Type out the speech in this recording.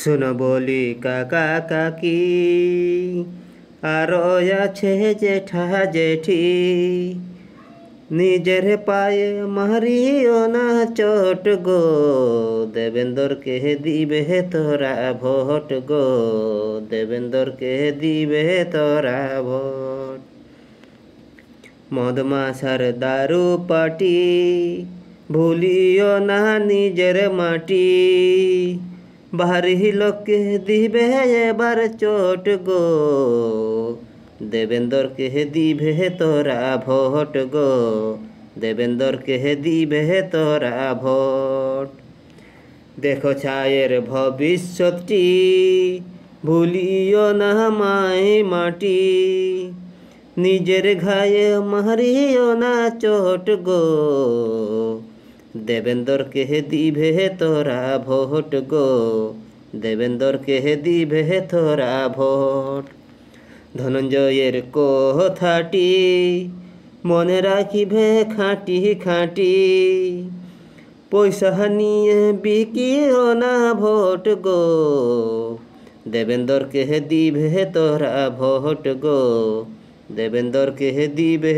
শোনো বলি কাকা কাকি, আরো আছে জেঠা জেঠি। নিজের পায়ে মারিও না চোট গো, দেবেন্দরকে দিবে তোরা ভোট গো, দেবেন্দরকে দিবে তোরা ভোট। মদ মাসার দারু পাটি, ভুলিও না নিজের মাটি। বাহারি লোককে দিবে এবার চোট গো, দেবেন্দরকে দিবে তোরা ভোট গো, দেবেন্দরকে দিবে তোরা ভোট। দেখো ছায়ের ভবিষ্যৎটি, ভুলিও না মাই মাটি। নিজের ঘায়ে মারিও না চোট গো, দেবেন্দরকে দিবে তোরা ভোট গো, দেবেন্দরকে দিবে তোরা ভোট। ধনঞ্জয়ের কথাটি মনে রাখিবে খাঁটি খাঁটি। পয়সা নিয়ে বিকিও না ভোট গো, দেবেন্দরকে দিবে তোরা ভোট গো, দেবেন্দরকে দিবে।